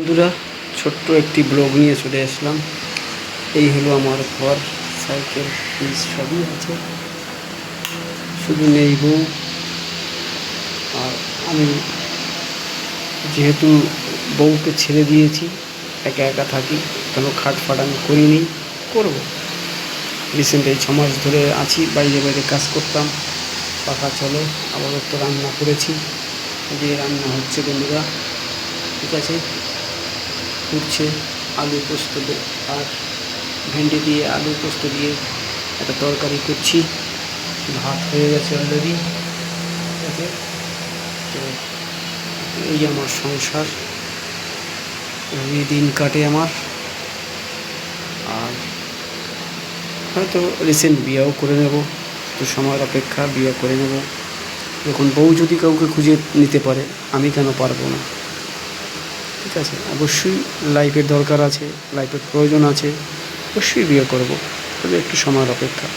বন্ধুরা, ছোট্ট একটি ব্লগ নিয়ে চলে আসলাম। এই হলো আমার ঘর, সাইকেল ফ্রিজ সবই আছে, শুধু নেই বউ। আর আমি যেহেতু বউকে ছেড়ে দিয়েছি, একা একা থাকি, কোনো খাট ফাট আমি করিনি, করবো। রিসেন্ট এই 6 মাস ধরে আছি, বাইরে বাইরে কাজ করতাম, পাখা চলে। আপাতত রান্না করেছি, যে রান্না হচ্ছে বন্ধুরা, ঠিক আছে, উঠছে আলু পোস্ত আর ভেন্ডি দিয়ে আলু পোস্ত দিয়ে একটা তরকারি করছি। ভাত হয়ে গেছে অলরেডি, ঠিক আছে। তো এই আমার সংসার, এই দিন কাটে আমার। আর হয়তো রিসেন্ট বিয়েও করে নেব, একটু সময়ের অপেক্ষা, বিয়ে করে নেব। যখন বউ যদি কাউকে খুঁজে নিতে পারে, আমি কেন পারবো না? ঠিক আছে, অবশ্যই লাইফের দরকার আছে, লাইফের প্রয়োজন আছে, অবশ্যই বিয়ে করব, তবে একটু সময়ের অপেক্ষা।